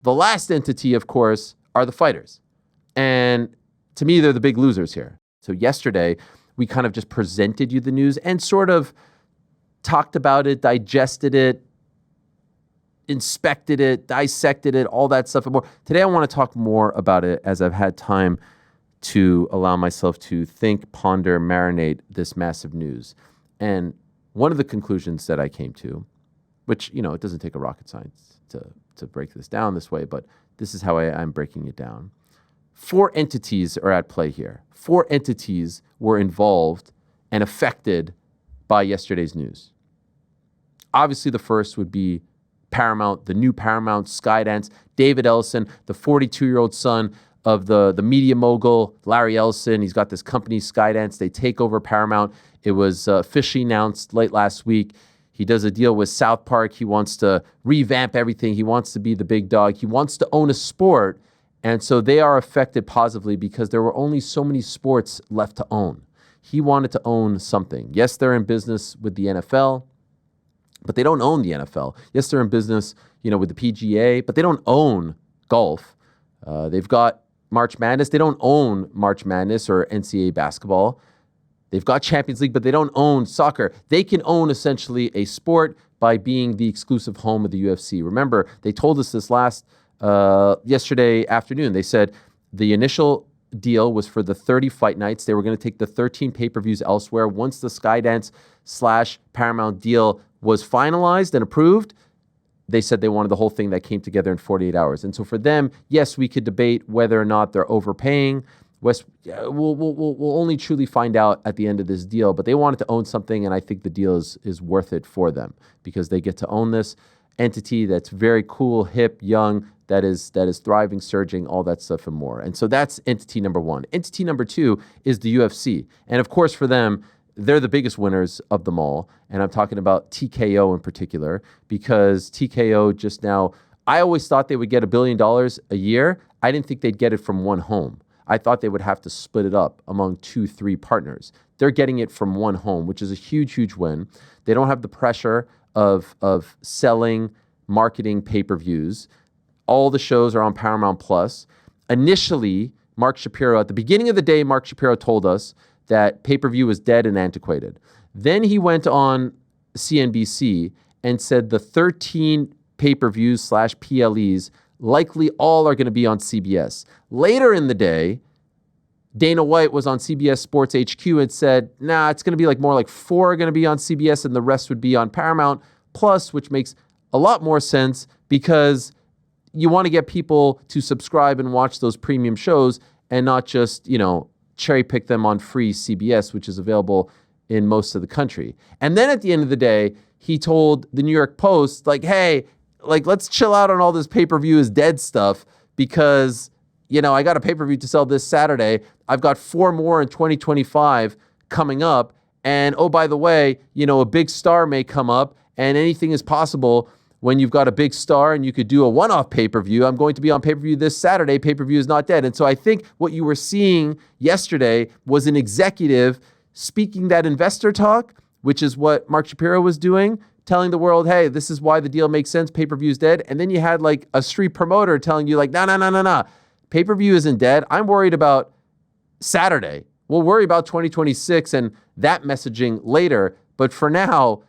The last entity, of course, are the fighters. And to me, they're the big losers here. So yesterday, we kind of just presented you the news and sort of talked about it, digested it, inspected it, dissected it, all that stuff and more. Today, I want to talk more about it as I've had time to allow myself to think, ponder, marinate this massive news. And one of the conclusions that I came to, which, it doesn't take a rocket science to break this down this way, but this is how I'm breaking it down. 4 entities are at play here. 4 entities were involved and affected by yesterday's news. Obviously, the first would be Paramount, the new Paramount, Skydance, David Ellison, the 42-year-old son of the media mogul, Larry Ellison. He's got this company, Skydance. They take over Paramount. It was officially announced late last week. He does a deal with South Park. He wants to revamp everything. He wants to be the big dog. He wants to own a sport. And so they are affected positively because there were only so many sports left to own. He wanted to own something. Yes, they're in business with the NFL, but they don't own the NFL. Yes, they're in business, with the PGA, but they don't own golf. They've got March Madness. They don't own March Madness or NCAA basketball. They've got Champions League, but they don't own soccer. They can own essentially a sport by being the exclusive home of the UFC. Remember, they told us this yesterday afternoon. They said the initial deal was for the 30 fight nights. They were going to take the 13 pay-per-views elsewhere. Once the Skydance / Paramount deal was finalized and approved, they said they wanted the whole thing that came together in 48 hours. And so for them, yes, we could debate whether or not they're overpaying. We'll only truly find out at the end of this deal, but they wanted to own something, and I think the deal is worth it for them because they get to own this entity that's very cool, hip, young, that is thriving, surging, all that stuff and more. And so that's entity number 1. Entity number 2 is the UFC. And of course, for them, they're the biggest winners of them all. And I'm talking about TKO in particular, because TKO just now, I always thought they would get $1 billion a year. I didn't think they'd get it from one home. I thought they would have to split it up among 2-3 partners. They're getting it from one home, which is a huge, huge win. They don't have the pressure of selling, marketing pay-per-views. All the shows are on Paramount Plus. Initially, Mark Shapiro, at the beginning of the day, Mark Shapiro told us that pay-per-view was dead and antiquated. Then he went on CNBC and said the 13 pay-per-views / PLEs likely all are going to be on CBS. Later in the day, Dana White was on CBS Sports HQ and said, it's going to be more like 4 are going to be on CBS and the rest would be on Paramount Plus, which makes a lot more sense because you want to get people to subscribe and watch those premium shows and not just, cherry pick them on free CBS, which is available in most of the country. And then at the end of the day, he told the New York Post, hey, let's chill out on all this pay-per-view is dead stuff because, I got a pay-per-view to sell this Saturday. I've got 4 more in 2025 coming up. And oh, by the way, a big star may come up and anything is possible when you've got a big star and you could do a one-off pay-per-view. I'm going to be on pay-per-view this Saturday. Pay-per-view is not dead. And so I think what you were seeing yesterday was an executive speaking that investor talk, which is what Mark Shapiro was doing, telling the world, hey, this is why the deal makes sense. Pay-per-view is dead. And then you had a street promoter telling you no. Pay-per-view isn't dead. I'm worried about Saturday. We'll worry about 2026 and that messaging later. But for now,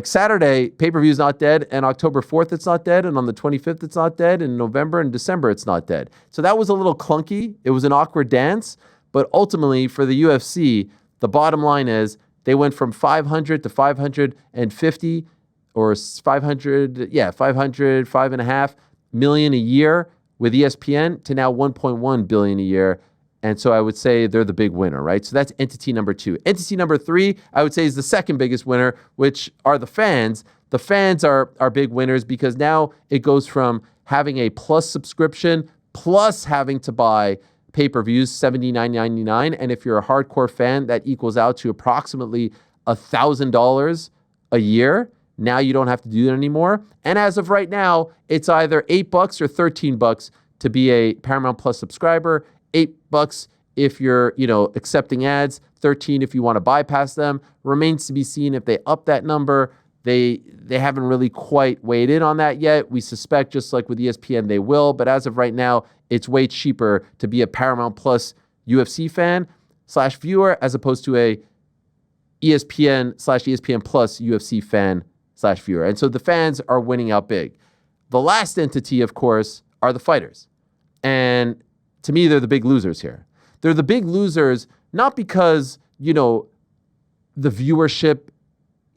Saturday, pay-per-view is not dead, and October 4th it's not dead, and on the 25th it's not dead, and November and December it's not dead. So that was a little clunky. It was an awkward dance, but ultimately for the UFC, the bottom line is they went from 500 to 550 or 5.5 million a year with ESPN to now 1.1 billion a year. And so I would say they're the big winner, right? So that's entity number 2. Entity number 3, I would say, is the second biggest winner, which are the fans. The fans are big winners because now it goes from having a plus subscription plus having to buy pay-per-views, $79.99. And if you're a hardcore fan, that equals out to approximately $1,000 a year. Now you don't have to do that anymore. And as of right now, it's either $8 or $13 to be a Paramount Plus subscriber. $8 if you're, accepting ads, $13 if you want to bypass them. Remains to be seen if they up that number. They haven't really quite weighed in on that yet. We suspect, just like with ESPN, they will. But as of right now, it's way cheaper to be a Paramount Plus UFC fan / viewer as opposed to a ESPN / ESPN Plus UFC fan / viewer. And so the fans are winning out big. The last entity, of course, are the fighters. And to me, they're the big losers here. They're the big losers not because, the viewership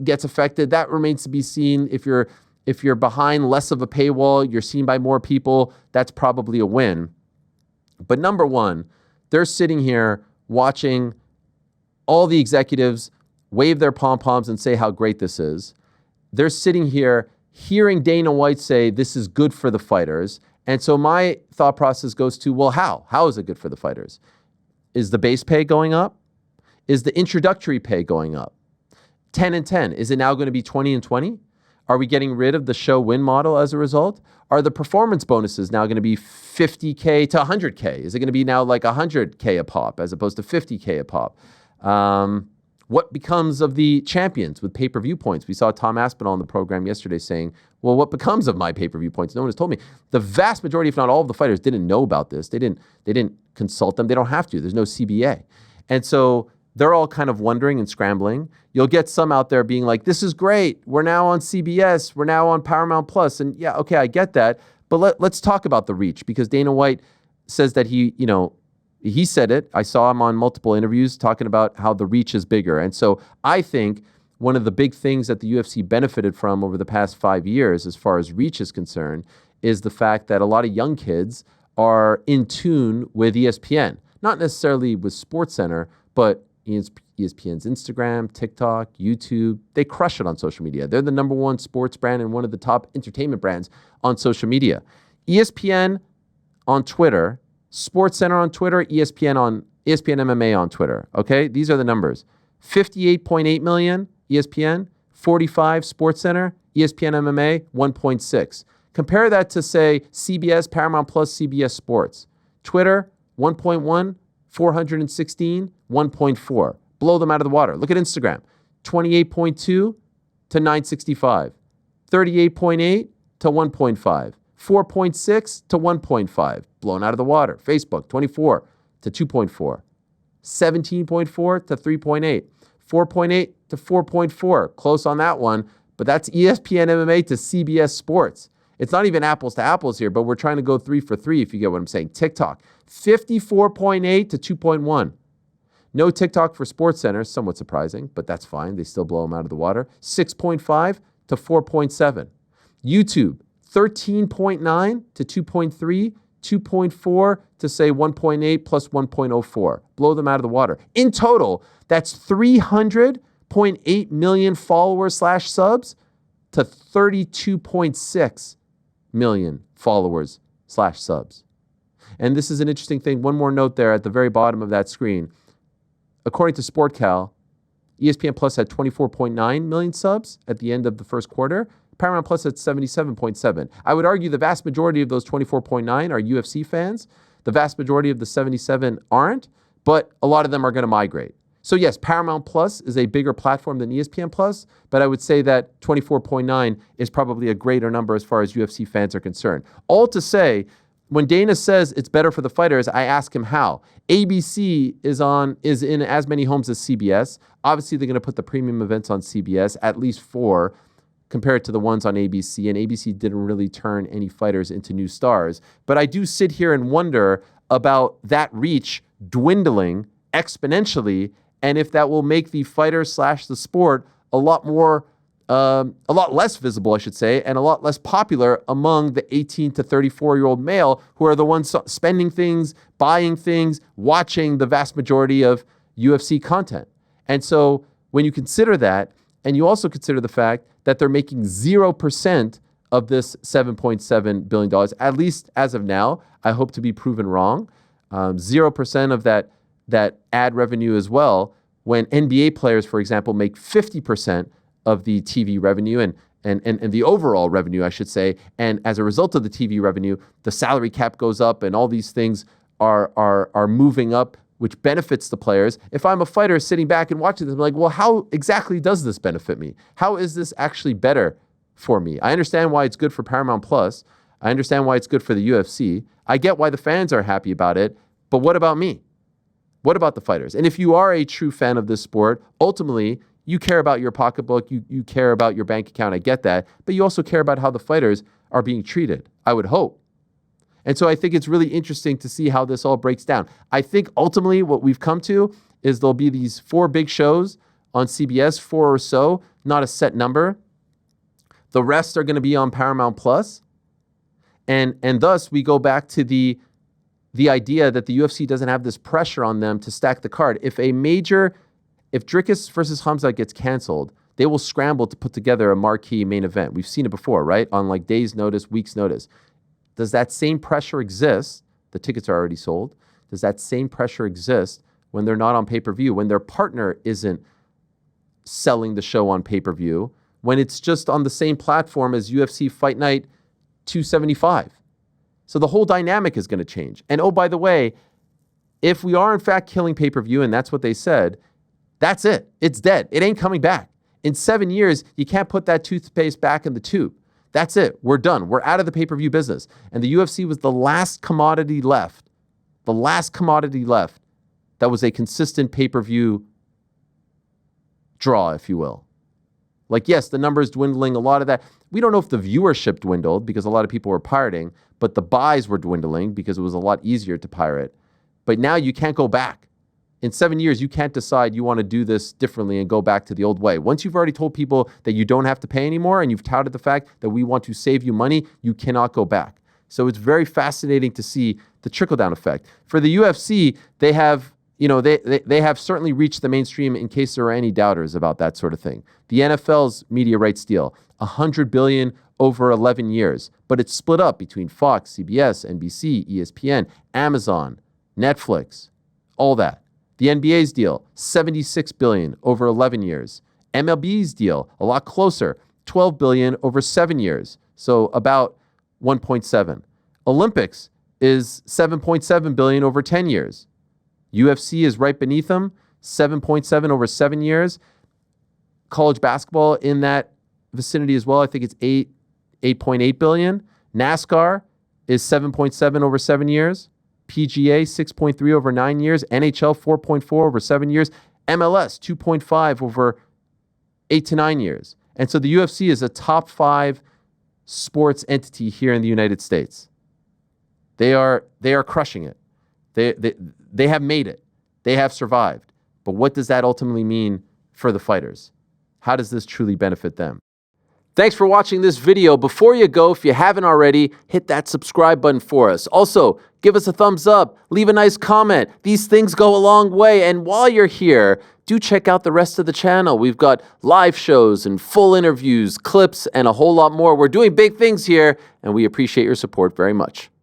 gets affected. That remains to be seen. If you're behind less of a paywall, you're seen by more people, that's probably a win. But number one, they're sitting here watching all the executives wave their pom-poms and say how great this is. They're sitting here hearing Dana White say this is good for the fighters. And so my thought process goes to, well, how? How is it good for the fighters? Is the base pay going up? Is the introductory pay going up? 10 and 10. Is it now going to be 20 and 20? Are we getting rid of the show win model as a result? Are the performance bonuses now going to be 50K to 100K? Is it going to be now like 100K a pop as opposed to 50K a pop? What becomes of the champions with pay-per-view points? We saw Tom Aspinall on the program yesterday saying, well, what becomes of my pay-per-view points? No one has told me. The vast majority, if not all of the fighters, didn't know about this. They didn't consult them. They don't have to. There's no CBA. And so they're all kind of wondering and scrambling. You'll get some out there being like, this is great. We're now on CBS. We're now on Paramount Plus. And yeah, okay, I get that. But let's talk about the reach, because Dana White says that he said it. I saw him on multiple interviews talking about how the reach is bigger. And so I think one of the big things that the UFC benefited from over the past 5 years, as far as reach is concerned, is the fact that a lot of young kids are in tune with ESPN. Not necessarily with SportsCenter, but ESPN's Instagram, TikTok, YouTube. They crush it on social media. They're the number one sports brand and one of the top entertainment brands on social media. ESPN on Twitter, SportsCenter on Twitter, ESPN MMA on Twitter. Okay, these are the numbers: 58.8 million ESPN, 45 SportsCenter, ESPN MMA 1.6. Compare that to, say, CBS, Paramount Plus, CBS Sports. Twitter 1.1, 416, 1.4. Blow them out of the water. Look at Instagram: 28.2 to 965, 38.8 to 1.5. 4.6 to 1.5, blown out of the water. Facebook, 24 to 2.4, 17.4 to 3.8, 4.8 to 4.4. Close on that one, but that's ESPN MMA to CBS Sports. It's not even apples to apples here, but we're trying to go 3 for 3, if you get what I'm saying. TikTok, 54.8 to 2.1. No TikTok for SportsCenter, somewhat surprising, but that's fine. They still blow them out of the water. 6.5 to 4.7. YouTube, 13.9 to 2.3, 2.4 to, say, 1.8 plus 1.04. Blow them out of the water. In total, that's 300.8 million followers / subs to 32.6 million followers / subs. And this is an interesting thing. One more note there at the very bottom of that screen. According to SportCal, ESPN Plus had 24.9 million subs at the end of the first quarter. Paramount Plus at 77.7. I would argue the vast majority of those 24.9 are UFC fans. The vast majority of the 77 aren't, but a lot of them are going to migrate. So yes, Paramount Plus is a bigger platform than ESPN Plus, but I would say that 24.9 is probably a greater number as far as UFC fans are concerned. All to say, when Dana says it's better for the fighters, I ask him how. ABC is in as many homes as CBS. Obviously, they're going to put the premium events on CBS, at least 4. Compared to the ones on ABC, and ABC didn't really turn any fighters into new stars. But I do sit here and wonder about that reach dwindling exponentially, and if that will make the fighter / the sport a lot less visible, I should say, and a lot less popular among the 18 to 34-year-old male who are the ones spending things, buying things, watching the vast majority of UFC content. And so when you consider that, and you also consider the fact that they're making 0% of this $7.7 billion, at least as of now. I hope to be proven wrong. 0% of that ad revenue as well, when NBA players, for example, make 50% of the TV revenue and the overall revenue, I should say. And as a result of the TV revenue, the salary cap goes up and all these things are moving up which benefits the players. If I'm a fighter sitting back and watching this, I'm like, well, how exactly does this benefit me? How is this actually better for me? I understand why it's good for Paramount Plus. I understand why it's good for the UFC. I get why the fans are happy about it, but what about me? What about the fighters? And if you are a true fan of this sport, ultimately, you care about your pocketbook, you care about your bank account, I get that, but you also care about how the fighters are being treated, I would hope. And so I think it's really interesting to see how this all breaks down. I think ultimately what we've come to is there'll be these 4 big shows on CBS, 4 or so, not a set number. The rest are going to be on Paramount Plus. And thus we go back to the idea that the UFC doesn't have this pressure on them to stack the card. If Dricus versus Hamza gets canceled, they will scramble to put together a marquee main event. We've seen it before, right? On like days' notice, weeks' notice. Does that same pressure exist? The tickets are already sold. Does that same pressure exist when they're not on pay-per-view, when their partner isn't selling the show on pay-per-view, when it's just on the same platform as UFC Fight Night 275? So the whole dynamic is going to change. And oh, by the way, if we are in fact killing pay-per-view, and that's what they said, that's it. It's dead. It ain't coming back. In 7 years, you can't put that toothpaste back in the tube. That's it. We're done. We're out of the pay-per-view business. And the UFC was the last commodity left that was a consistent pay-per-view draw, if you will. Like, yes, the number is dwindling, a lot of that. We don't know if the viewership dwindled because a lot of people were pirating, but the buys were dwindling because it was a lot easier to pirate. But now you can't go back. In 7 years, you can't decide you want to do this differently and go back to the old way. Once you've already told people that you don't have to pay anymore and you've touted the fact that we want to save you money, you cannot go back. So it's very fascinating to see the trickle-down effect. For the UFC, they have, they have certainly reached the mainstream in case there are any doubters about that sort of thing. The NFL's media rights deal, $100 billion over 11 years, but it's split up between Fox, CBS, NBC, ESPN, Amazon, Netflix, all that. The NBA's deal, $76 billion over 11 years. MLB's deal, a lot closer, $12 billion over 7 years, so about 1.7. Olympics is $7.7 billion over 10 years. UFC is right beneath them, 7.7 over 7 years. College basketball in that vicinity as well. I think it's 8.8 billion. NASCAR is 7.7 over 7 years. PGA 6.3 over 9 years. NHL 4.4 over 7 years. MLS 2.5 over 8 to 9 years. And so the UFC is a top 5 sports entity here in the United States. They are crushing it. They have made it. They have survived. But what does that ultimately mean for the fighters? How does this truly benefit them? Thanks for watching this video. Before you go, if you haven't already, hit that subscribe button for us. Also, give us a thumbs up, leave a nice comment. These things go a long way. And while you're here, do check out the rest of the channel. We've got live shows and full interviews, clips, and a whole lot more. We're doing big things here, and we appreciate your support very much.